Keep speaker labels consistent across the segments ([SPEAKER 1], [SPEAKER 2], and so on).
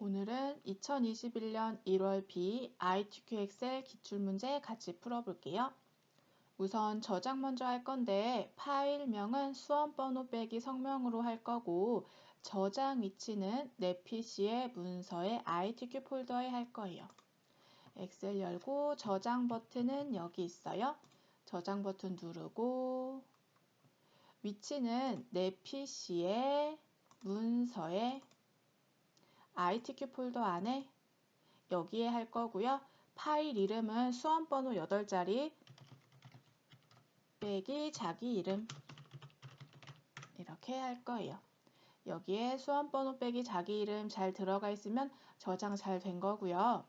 [SPEAKER 1] 오늘은 2021년 1월 B ITQ 엑셀 기출문제 같이 풀어볼게요. 우선 저장 먼저 할 건데 파일명은 수험번호 빼기 성명으로 할 거고 저장 위치는 내 PC의 문서의 ITQ 폴더에 할 거예요. 엑셀 열고 저장 버튼은 여기 있어요. 저장 버튼 누르고 위치는 내 PC의 문서에 ITQ 폴더 안에 여기에 할 거고요. 파일 이름은 수험번호 8자리 빼기 자기 이름 이렇게 할 거예요. 여기에 수험번호 빼기 자기 이름 잘 들어가 있으면 저장 잘 된 거고요.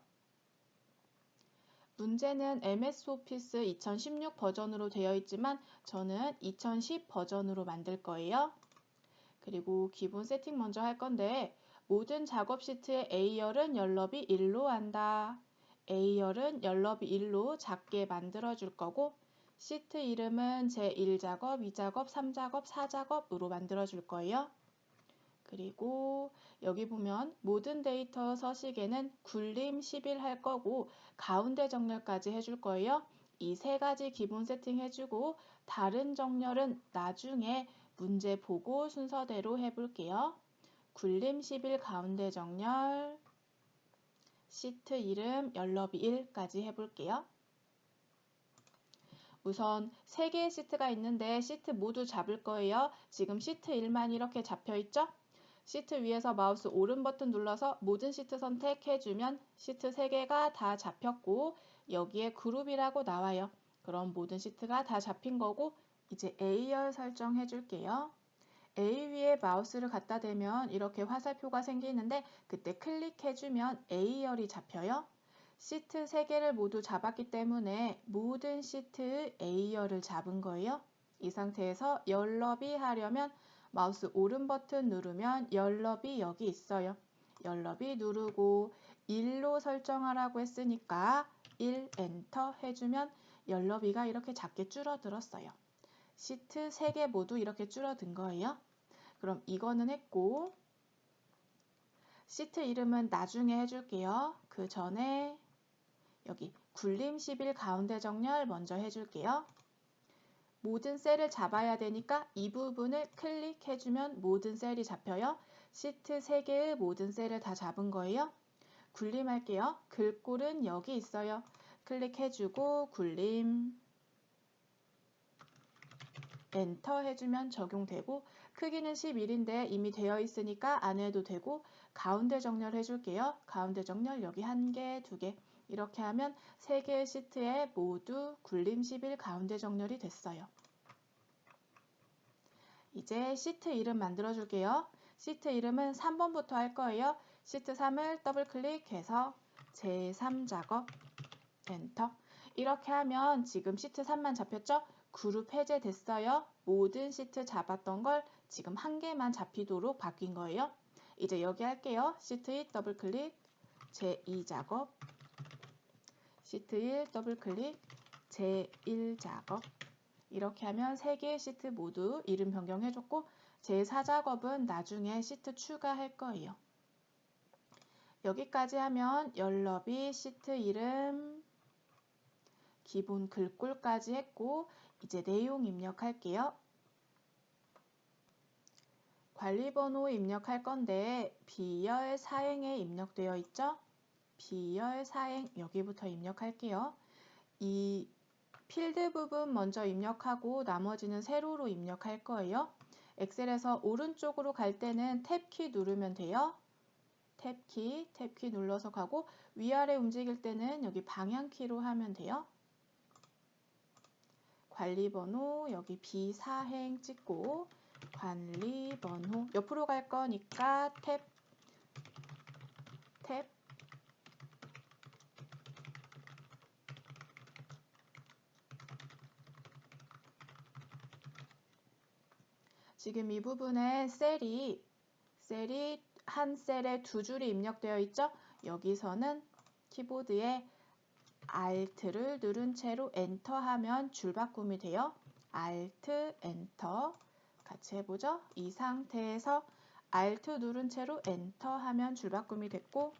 [SPEAKER 1] 문제는 MS 오피스 2016 버전으로 되어 있지만 저는 2010 버전으로 만들 거예요. 그리고 기본 세팅 먼저 할 건데 모든 작업 시트의 A열은 열너비 1로 한다. A열은 열너비 1로 작게 만들어 줄 거고 시트 이름은 제1작업, 2작업, 3작업, 4작업으로 만들어 줄 거예요. 그리고 여기 보면 모든 데이터 서식에는 굴림 10일 할 거고 가운데 정렬까지 해줄 거예요. 이 세 가지 기본 세팅 해주고 다른 정렬은 나중에 문제 보고 순서대로 해볼게요. 굴림 10일 가운데 정렬, 시트 이름 열너비 1까지 해볼게요. 우선 3개의 시트가 있는데 시트 모두 잡을 거예요. 지금 시트 1만 이렇게 잡혀 있죠? 시트 위에서 마우스 오른 버튼 눌러서 모든 시트 선택해주면 시트 3개가 다 잡혔고 여기에 그룹이라고 나와요. 그럼 모든 시트가 다 잡힌 거고 이제 A열 설정해 줄게요. A 위에 마우스를 갖다 대면 이렇게 화살표가 생기는데 그때 클릭해주면 A열이 잡혀요. 시트 3개를 모두 잡았기 때문에 모든 시트의 A열을 잡은 거예요. 이 상태에서 열너비 하려면 마우스 오른 버튼 누르면 열너비 여기 있어요. 열너비 누르고 1로 설정하라고 했으니까 1 엔터 해주면 열너비가 이렇게 작게 줄어들었어요. 시트 3개 모두 이렇게 줄어든 거예요. 그럼 이거는 했고 시트 이름은 나중에 해줄게요. 그 전에 여기 굴림 10일 가운데 정렬 먼저 해줄게요. 모든 셀을 잡아야 되니까 이 부분을 클릭해주면 모든 셀이 잡혀요. 시트 3개의 모든 셀을 다 잡은 거예요. 굴림할게요. 글꼴은 여기 있어요. 클릭해주고 굴림 엔터 해주면 적용되고 크기는 11인데 이미 되어 있으니까 안 해도 되고 가운데 정렬 해줄게요. 가운데 정렬 여기 1개, 2개 이렇게 하면 3개의 시트에 모두 굴림 10일 가운데 정렬이 됐어요. 이제 시트 이름 만들어 줄게요. 시트 이름은 3번부터 할 거예요. 시트 3을 더블 클릭해서 제3작업 엔터 이렇게 하면 지금 시트 3만 잡혔죠? 그룹 해제됐어요. 모든 시트 잡았던 걸 지금 1개만 잡히도록 바뀐 거예요. 이제 여기 할게요. 시트 2 더블 클릭 제2작업 시트 1 더블 클릭 제1작업 이렇게 하면 3개의 시트 모두 이름 변경해줬고 제4작업은 나중에 시트 추가할 거예요. 여기까지 하면 열너비 시트 이름 기본 글꼴까지 했고 이제 내용 입력할게요. 관리번호 입력할 건데 B열 사행에 입력되어 있죠? B열 사행 여기부터 입력할게요. 이 필드 부분 먼저 입력하고 나머지는 세로로 입력할 거예요. 엑셀에서 오른쪽으로 갈 때는 탭키 누르면 돼요. 탭키 눌러서 가고 위아래 움직일 때는 여기 방향키로 하면 돼요. 관리번호 여기 비사행 찍고 관리번호 옆으로 갈 거니까 탭 지금 이 부분에 셀이 한 셀에 2줄이 입력되어 있죠? 여기서는 키보드에 Alt를 누른 채로 엔터 하면 줄바꿈이 돼요. Alt 엔터 같이 해보죠. 이 상태에서 Alt 누른 채로 엔터 하면 줄바꿈이 됐고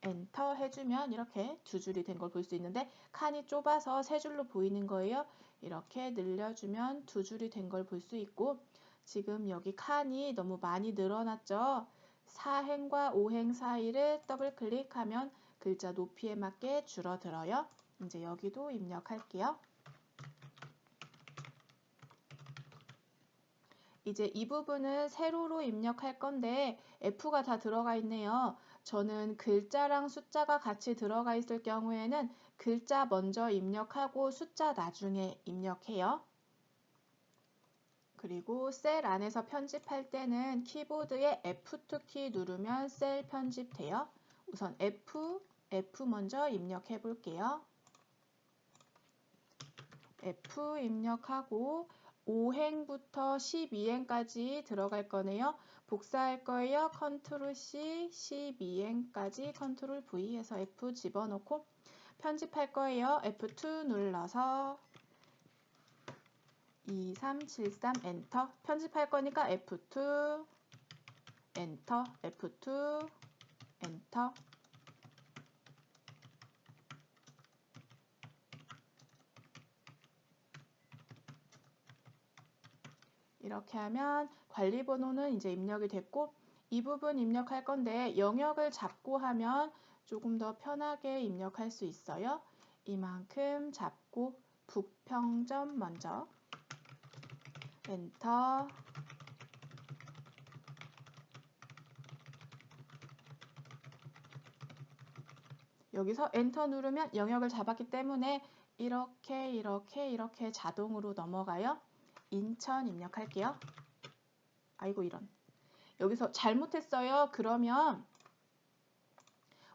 [SPEAKER 1] 엔터 해주면 이렇게 두 줄이 된 걸 볼 수 있는데 칸이 좁아서 세 줄로 보이는 거예요. 이렇게 늘려주면 두 줄이 된 걸 볼 수 있고 지금 여기 칸이 너무 많이 늘어났죠. 4행과 5행 사이를 더블 클릭하면 글자 높이에 맞게 줄어들어요. 이제 여기도 입력할게요. 이제 이 부분은 세로로 입력할 건데 F가 다 들어가 있네요. 저는 글자랑 숫자가 같이 들어가 있을 경우에는 글자 먼저 입력하고 숫자 나중에 입력해요. 그리고 셀 안에서 편집할 때는 키보드에 F2 키 누르면 셀 편집돼요. 우선 F 먼저 입력해 볼게요. F 입력하고 5행부터 12행까지 들어갈 거네요. 복사할 거예요. 컨트롤 C, 12행까지 컨트롤 V 해서 F 집어넣고 편집할 거예요. F2 눌러서 2, 3, 7, 3 엔터. 편집할 거니까 F2 엔터, F2 엔터. 이렇게 하면 관리번호는 이제 입력이 됐고 이 부분 입력할 건데 영역을 잡고 하면 조금 더 편하게 입력할 수 있어요. 이만큼 잡고 북평점 먼저 엔터. 여기서 엔터 누르면 영역을 잡았기 때문에 이렇게 자동으로 넘어가요. 인천 입력할게요. 아이고 이런. 여기서 잘못했어요. 그러면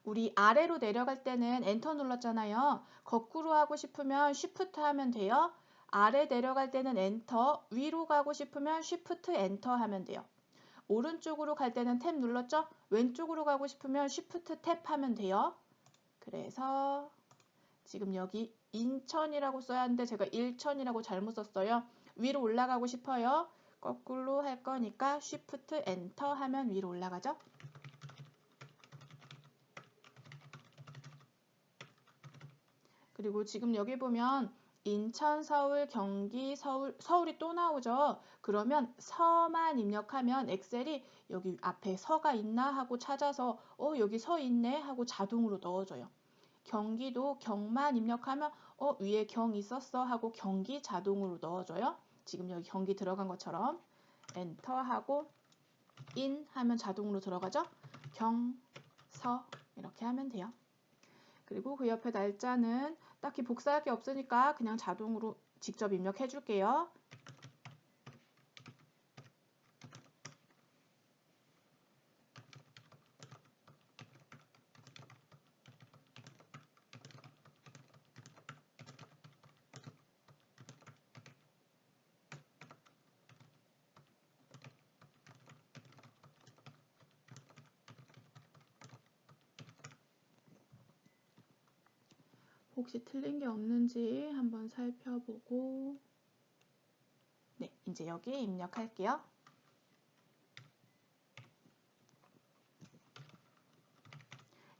[SPEAKER 1] 우리 아래로 내려갈 때는 엔터 눌렀잖아요. 거꾸로 하고 싶으면 쉬프트 하면 돼요. 아래 내려갈 때는 엔터, 위로 가고 싶으면 쉬프트 엔터 하면 돼요. 오른쪽으로 갈 때는 탭 눌렀죠? 왼쪽으로 가고 싶으면 쉬프트 탭 하면 돼요. 그래서 지금 여기 인천이라고 써야 하는데 제가 일천이라고 잘못 썼어요. 위로 올라가고 싶어요. 거꾸로 할 거니까 쉬프트 엔터 하면 위로 올라가죠. 그리고 지금 여기 보면 인천, 서울, 경기, 서울이 또 나오죠. 그러면 서만 입력하면 엑셀이 여기 앞에 서가 있나 하고 찾아서 여기 서 있네 하고 자동으로 넣어줘요. 경기도 경만 입력하면 위에 경 있었어 하고 경기 자동으로 넣어줘요. 지금 여기 경기 들어간 것처럼 엔터 하고 인 하면 자동으로 들어가죠. 경, 서 이렇게 하면 돼요. 그리고 그 옆에 날짜는 딱히 복사할 게 없으니까 그냥 자동으로 직접 입력해 줄게요. 혹시 틀린 게 없는지 한번 살펴보고 네, 이제 여기 입력할게요.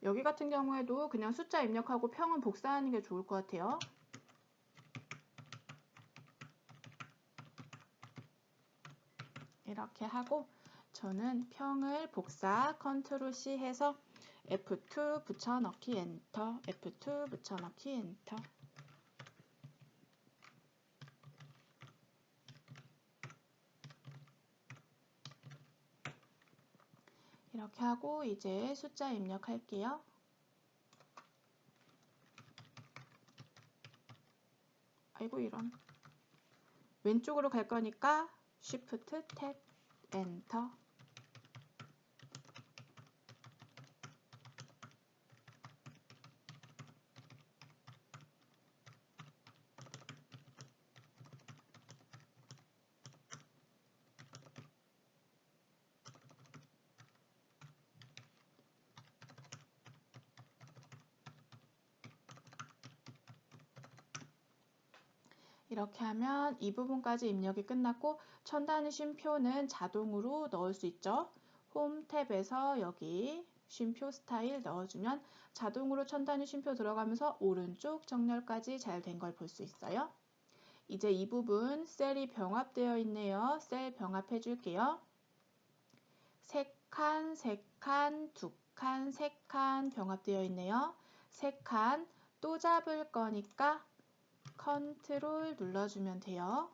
[SPEAKER 1] 여기 같은 경우에도 그냥 숫자 입력하고 평은 복사하는 게 좋을 것 같아요. 이렇게 하고 저는 평을 복사 컨트롤 C 해서 F2 붙여넣기 엔터, F2 붙여넣기 엔터. 이렇게 하고 이제 숫자 입력할게요. 아이고 이런. 왼쪽으로 갈 거니까 Shift 탭 엔터. 이렇게 하면 이 부분까지 입력이 끝났고 천 단위 쉼표는 자동으로 넣을 수 있죠. 홈 탭에서 여기 쉼표 스타일 넣어주면 자동으로 천 단위 쉼표 들어가면서 오른쪽 정렬까지 잘 된 걸 볼 수 있어요. 이제 이 부분 셀이 병합되어 있네요. 셀 병합해 줄게요. 3칸, 3칸, 2칸, 3칸 병합되어 있네요. 3칸 또 잡을 거니까 컨트롤 눌러주면 돼요.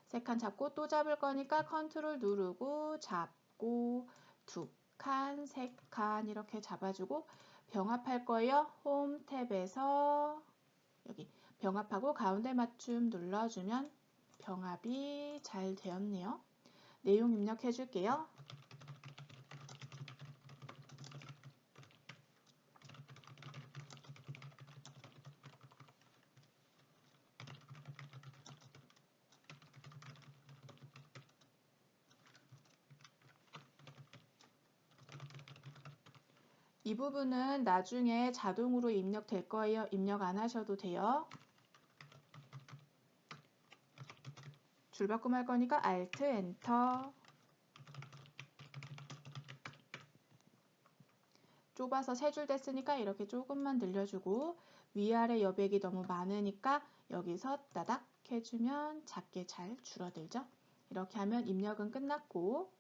[SPEAKER 1] 3칸 잡고 또 잡을 거니까 컨트롤 누르고 잡고 2칸, 3칸 이렇게 잡아주고 병합할 거예요. 홈 탭에서 여기 병합하고 가운데 맞춤 눌러주면 병합이 잘 되었네요. 내용 입력해 줄게요. 이 부분은 나중에 자동으로 입력될 거예요. 입력 안 하셔도 돼요. 줄바꿈 할 거니까 Alt, 엔터. 좁아서 3줄 됐으니까 이렇게 조금만 늘려주고 위아래 여백이 너무 많으니까 여기서 따닥 해주면 작게 잘 줄어들죠. 이렇게 하면 입력은 끝났고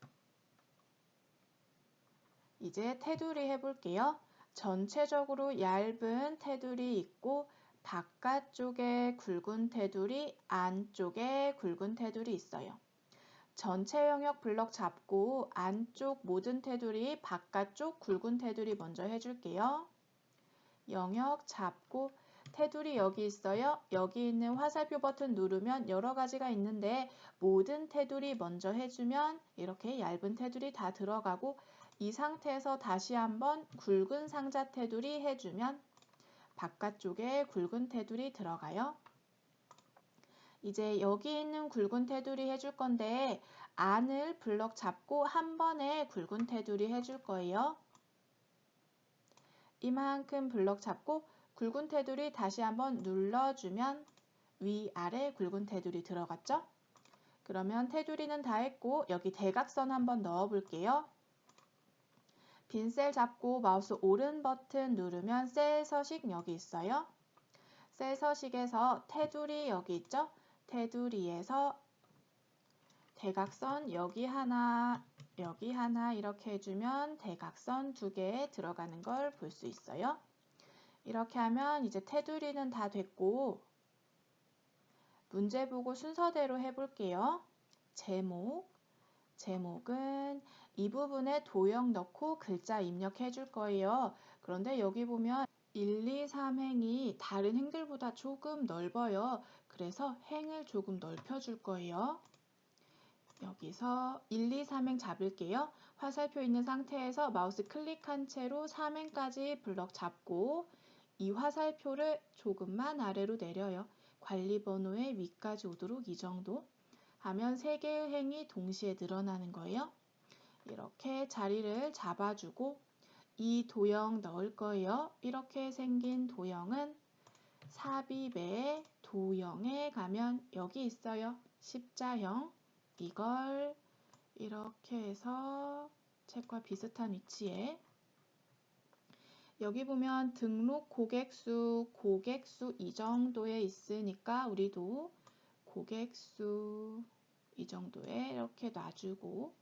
[SPEAKER 1] 이제 테두리 해볼게요. 전체적으로 얇은 테두리 있고 바깥쪽에 굵은 테두리, 안쪽에 굵은 테두리 있어요. 전체 영역 블럭 잡고 안쪽 모든 테두리, 바깥쪽 굵은 테두리 먼저 해줄게요. 영역 잡고 테두리 여기 있어요. 여기 있는 화살표 버튼 누르면 여러 가지가 있는데 모든 테두리 먼저 해주면 이렇게 얇은 테두리 다 들어가고 이 상태에서 다시 한번 굵은 상자 테두리 해주면 바깥쪽에 굵은 테두리 들어가요. 이제 여기 있는 굵은 테두리 해줄 건데 안을 블럭 잡고 한 번에 굵은 테두리 해줄 거예요. 이만큼 블럭 잡고 굵은 테두리 다시 한번 눌러주면 위아래 굵은 테두리 들어갔죠? 그러면 테두리는 다 했고 여기 대각선 한번 넣어 볼게요. 빈 셀 잡고 마우스 오른 버튼 누르면 셀 서식 여기 있어요. 셀 서식에서 테두리 여기 있죠? 테두리에서 대각선 여기 하나 이렇게 해주면 대각선 2개 들어가는 걸 볼 수 있어요. 이렇게 하면 이제 테두리는 다 됐고 문제 보고 순서대로 해볼게요. 제목은 이 부분에 도형 넣고 글자 입력해 줄 거예요. 그런데 여기 보면 1, 2, 3행이 다른 행들보다 조금 넓어요. 그래서 행을 조금 넓혀 줄 거예요. 여기서 1, 2, 3행 잡을게요. 화살표 있는 상태에서 마우스 클릭한 채로 3행까지 블럭 잡고 이 화살표를 조금만 아래로 내려요. 관리 번호의 위까지 오도록 이 정도 하면 3개의 행이 동시에 늘어나는 거예요. 이렇게 자리를 잡아주고 이 도형 넣을 거예요. 이렇게 생긴 도형은 삽입의 도형에 가면 여기 있어요. 십자형. 이걸 이렇게 해서 책과 비슷한 위치에 여기 보면 등록 고객수 이 정도에 있으니까 우리도 고객수 이 정도에 이렇게 놔주고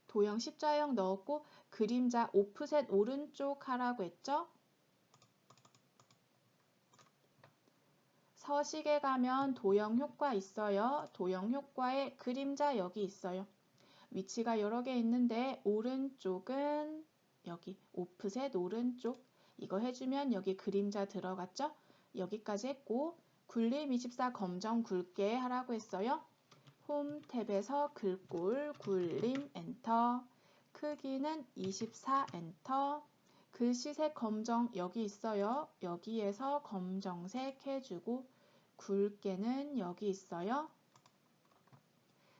[SPEAKER 1] 도형 십자형 넣었고 그림자 오프셋 오른쪽 하라고 했죠? 서식에 가면 도형 효과 있어요. 도형 효과에 그림자 여기 있어요. 위치가 여러 개 있는데 오른쪽은 여기 오프셋 오른쪽 이거 해주면 여기 그림자 들어갔죠? 여기까지 했고 굴림 24 검정 굵게 하라고 했어요. 홈 탭에서 글꼴 굴림 엔터 크기는 24 엔터 글씨색 검정 여기 있어요. 여기에서 검정색 해주고 굵게는 여기 있어요.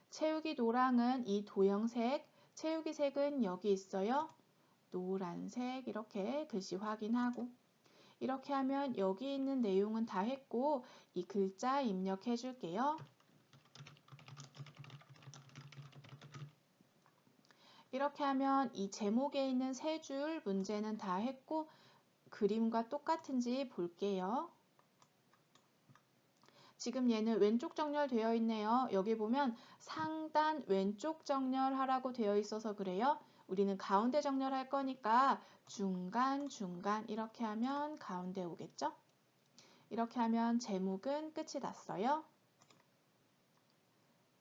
[SPEAKER 1] 채우기 노랑은 이 도형색, 채우기 색은 여기 있어요. 노란색 이렇게 글씨 확인하고 이렇게 하면 여기 있는 내용은 다 했고 이 글자 입력해 줄게요. 이렇게 하면 이 제목에 있는 세 줄 문제는 다 했고 그림과 똑같은지 볼게요. 지금 얘는 왼쪽 정렬되어 있네요. 여기 보면 상단 왼쪽 정렬하라고 되어 있어서 그래요. 우리는 가운데 정렬할 거니까 중간 이렇게 하면 가운데 오겠죠? 이렇게 하면 제목은 끝이 났어요.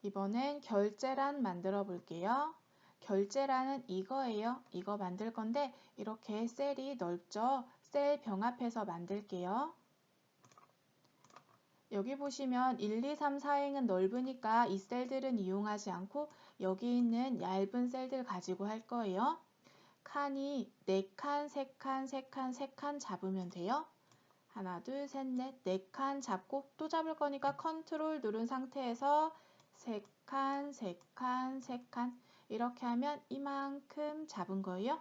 [SPEAKER 1] 이번엔 결제란 만들어 볼게요. 결제란은 이거예요. 이거 만들 건데 이렇게 셀이 넓죠? 셀 병합해서 만들게요. 여기 보시면 1, 2, 3, 4행은 넓으니까 이 셀들은 이용하지 않고 여기 있는 얇은 셀들 가지고 할 거예요. 칸이 4칸, 3칸, 3칸, 3칸 잡으면 돼요. 하나, 둘, 셋, 넷, 4칸 잡고 또 잡을 거니까 컨트롤 누른 상태에서 3칸, 3칸, 3칸 이렇게 하면 이만큼 잡은 거예요.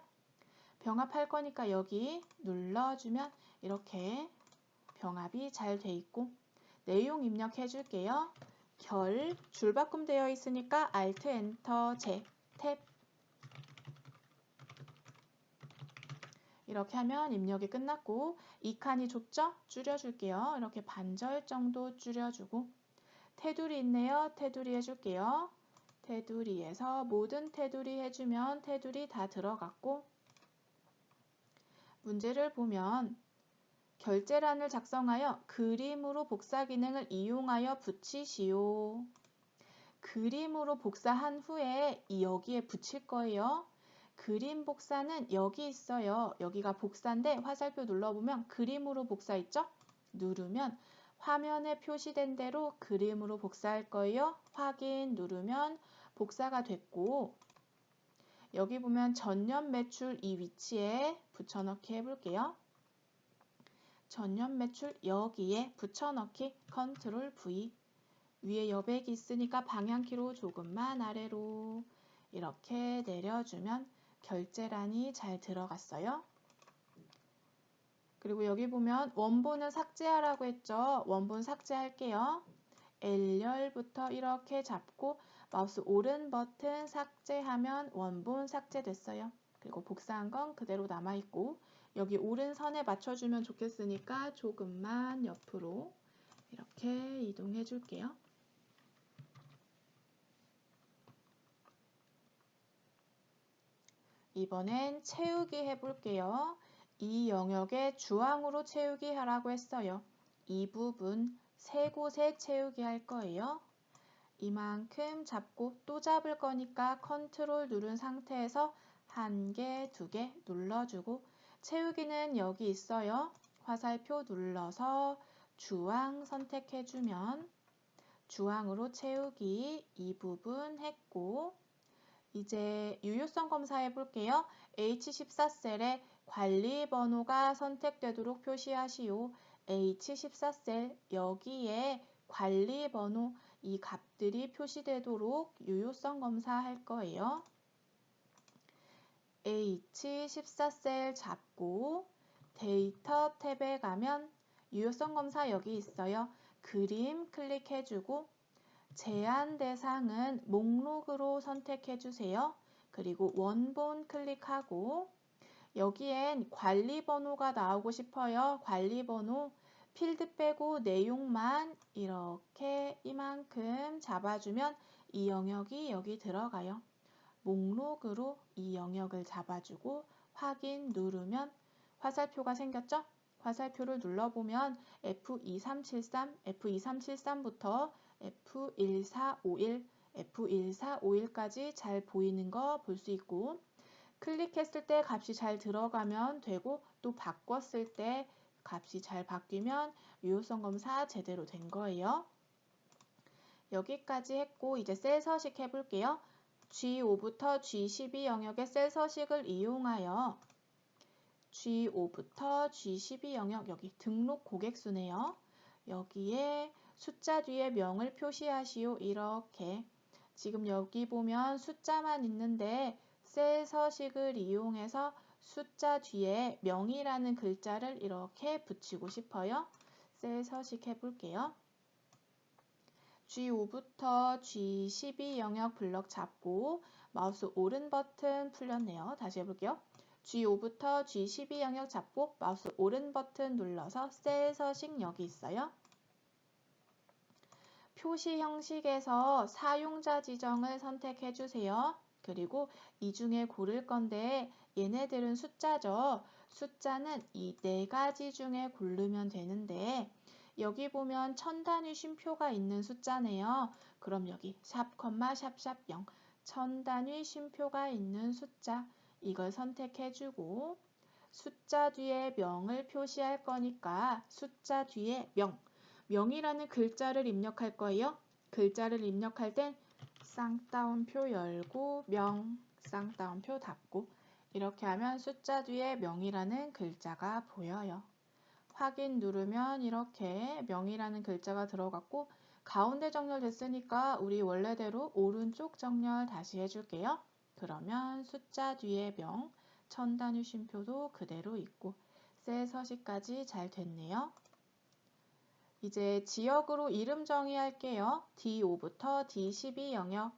[SPEAKER 1] 병합할 거니까 여기 눌러주면 이렇게 병합이 잘 돼 있고 내용 입력해 줄게요. 결, 줄바꿈 되어 있으니까 Alt, Enter, J, 탭 이렇게 하면 입력이 끝났고 2칸이 좁죠? 줄여줄게요. 이렇게 반절 정도 줄여주고 테두리 있네요. 테두리 해줄게요. 테두리에서 모든 테두리 해주면 테두리 다 들어갔고 문제를 보면 결제란을 작성하여 그림으로 복사 기능을 이용하여 붙이시오. 그림으로 복사한 후에 여기에 붙일 거예요. 그림 복사는 여기 있어요. 여기가 복사인데 화살표 눌러보면 그림으로 복사 있죠? 누르면 화면에 표시된 대로 그림으로 복사할 거예요. 확인 누르면 복사가 됐고 여기 보면 전년 매출 이 위치에 붙여넣기 해볼게요. 전년 매출 여기에 붙여넣기 컨트롤 V 위에 여백이 있으니까 방향키로 조금만 아래로 이렇게 내려주면 결제란이 잘 들어갔어요. 그리고 여기 보면 원본은 삭제하라고 했죠. 원본 삭제할게요. L열부터 이렇게 잡고 마우스 오른 버튼 삭제하면 원본 삭제됐어요. 그리고 복사한 건 그대로 남아있고 여기 오른선에 맞춰주면 좋겠으니까 조금만 옆으로 이렇게 이동해 줄게요. 이번엔 채우기 해볼게요. 이 영역에 주황으로 채우기 하라고 했어요. 이 부분 세 곳에 채우기 할 거예요. 이만큼 잡고 또 잡을 거니까 컨트롤 누른 상태에서 1개, 2개 눌러주고 채우기는 여기 있어요. 화살표 눌러서 주황 선택해주면 주황으로 채우기 이 부분 했고 이제 유효성 검사해 볼게요. H14셀에 관리 번호가 선택되도록 표시하시오. H14셀 여기에 관리 번호 이 값들이 표시되도록 유효성 검사할 거예요. H14셀 잡고 데이터 탭에 가면 유효성 검사 여기 있어요. 그림 클릭해주고 제한 대상은 목록으로 선택해 주세요. 그리고 원본 클릭하고 여기엔 관리 번호가 나오고 싶어요. 관리 번호 필드 빼고 내용만 이렇게 이만큼 잡아주면 이 영역이 여기 들어가요. 목록으로 이 영역을 잡아주고 확인 누르면 화살표가 생겼죠? 화살표를 눌러보면 F2373, F2373부터 F1451, F1451까지 잘 보이는 거 볼 수 있고 클릭했을 때 값이 잘 들어가면 되고 또 바꿨을 때 값이 잘 바뀌면 유효성 검사 제대로 된 거예요. 여기까지 했고 이제 셀 서식 해볼게요. G5부터 G12 영역의 셀 서식을 이용하여 G5부터 G12 영역 여기 등록 고객수네요. 여기에 숫자 뒤에 명을 표시하시오. 이렇게 지금 여기 보면 숫자만 있는데 셀 서식을 이용해서 숫자 뒤에 명이라는 글자를 이렇게 붙이고 싶어요. 셀 서식 해볼게요. G5부터 G12 영역 블럭 잡고 마우스 오른 버튼 풀렸네요. 다시 해볼게요. G5부터 G12 영역 잡고 마우스 오른 버튼 눌러서 셀 서식 여기 있어요. 표시 형식에서 사용자 지정을 선택해 주세요. 그리고 이 중에 고를 건데 얘네들은 숫자죠. 숫자는 이 네 가지 중에 고르면 되는데 여기 보면 1000단위 쉼표가 있는 숫자네요. 그럼 여기 샵, 샵, 0 1000단위 쉼표가 있는 숫자 이걸 선택해 주고 숫자 뒤에 명을 표시할 거니까 숫자 뒤에 명이라는 글자를 입력할 거예요. 글자를 입력할 땐 쌍따옴표 열고 쌍따옴표 닫고 이렇게 하면 숫자 뒤에 명이라는 글자가 보여요. 확인 누르면 이렇게 명이라는 글자가 들어갔고 가운데 정렬 됐으니까 우리 원래대로 오른쪽 정렬 다시 해줄게요. 그러면 숫자 뒤에 1000단위 쉼표도 그대로 있고 셀 서식까지 잘 됐네요. 이제 지역으로 이름 정의할게요. D5부터 D12 영역,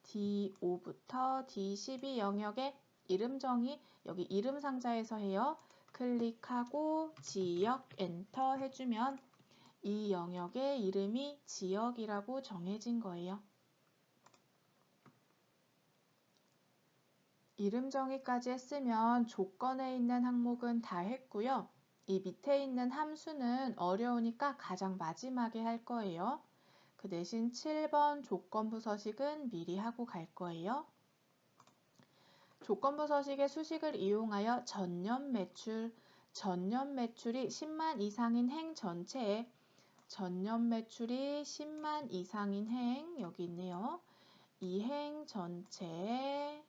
[SPEAKER 1] D5부터 D12 영역의 이름 정의 여기 이름 상자에서 해요. 클릭하고 지역 엔터 해주면 이 영역의 이름이 지역이라고 정해진 거예요. 이름 정의까지 했으면 조건에 있는 항목은 다 했고요. 이 밑에 있는 함수는 어려우니까 가장 마지막에 할 거예요. 그 대신 7번 조건부 서식은 미리 하고 갈 거예요. 조건부 서식의 수식을 이용하여 전년 매출이 10만 이상인 행 전체에 전년 매출이 10만 이상인 행 여기 있네요. 이 행 전체에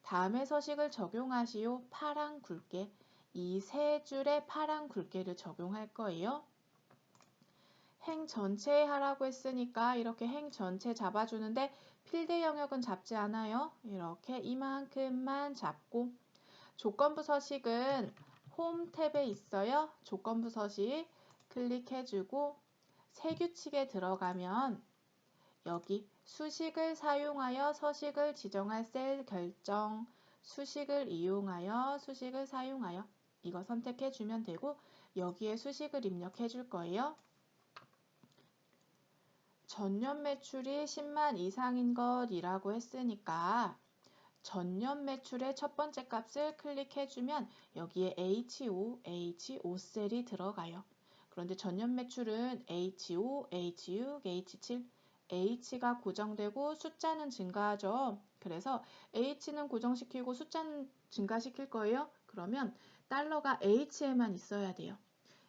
[SPEAKER 1] 다음의 서식을 적용하시오. 파랑 굵게 이 세 줄의 파랑 굵게를 적용할 거예요. 행 전체에 하라고 했으니까 이렇게 행 전체 잡아주는데 필드 영역은 잡지 않아요. 이렇게 이만큼만 잡고 조건부 서식은 홈 탭에 있어요. 조건부 서식 클릭해주고 새 규칙에 들어가면 여기 수식을 사용하여 서식을 지정할 셀 결정 수식을 이용하여 수식을 사용하여 이거 선택해 주면 되고 여기에 수식을 입력해 줄 거예요. 전년 매출이 10만 이상인 것이라고 했으니까 전년 매출의 첫 번째 값을 클릭해 주면 여기에 H5 셀이 들어가요. 그런데 전년 매출은 H5, H6, H7 H가 고정되고 숫자는 증가하죠. 그래서 H는 고정시키고 숫자는 증가시킬 거예요. 그러면 달러가 H에만 있어야 돼요.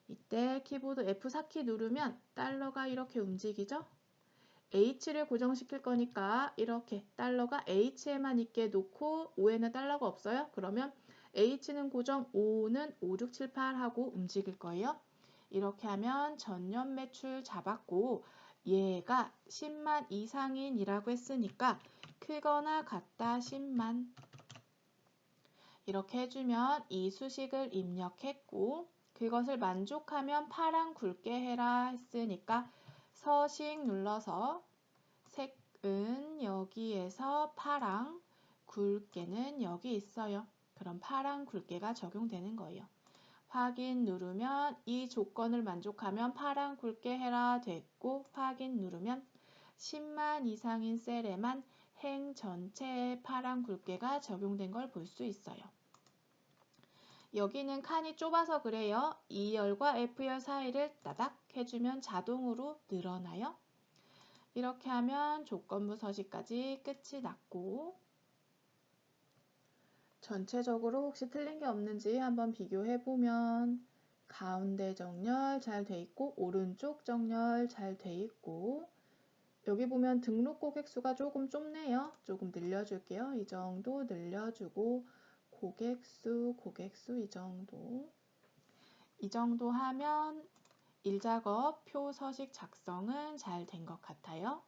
[SPEAKER 1] 이때 키보드 F4키 누르면 달러가 이렇게 움직이죠. H를 고정시킬 거니까 이렇게 달러가 H에만 있게 놓고 5에는 달러가 없어요. 그러면 H는 고정, 5는 5, 6, 7, 8 하고 움직일 거예요. 이렇게 하면 전년 매출 잡았고 얘가 10만 이상인이라고 했으니까 크거나 같다 10만 이렇게 해주면 이 수식을 입력했고 그것을 만족하면 파랑 굵게 해라 했으니까 서식 눌러서 색은 여기에서 파랑 굵게는 여기 있어요. 그럼 파랑 굵게가 적용되는 거예요. 확인 누르면 이 조건을 만족하면 파랑 굵게 해라 됐고 확인 누르면 10만 이상인 셀에만 행 전체에 파랑 굵게가 적용된 걸 볼 수 있어요. 여기는 칸이 좁아서 그래요. E열과 F열 사이를 따닥 해주면 자동으로 늘어나요. 이렇게 하면 조건부 서식까지 끝이 났고 전체적으로 혹시 틀린 게 없는지 한번 비교해보면 가운데 정렬 잘 돼 있고 오른쪽 정렬 잘 돼 있고 여기 보면 등록 고객 수가 조금 좁네요. 조금 늘려줄게요. 이 정도 늘려주고 고객 수 이 정도 하면 일작업 표 서식 작성은 잘 된 것 같아요.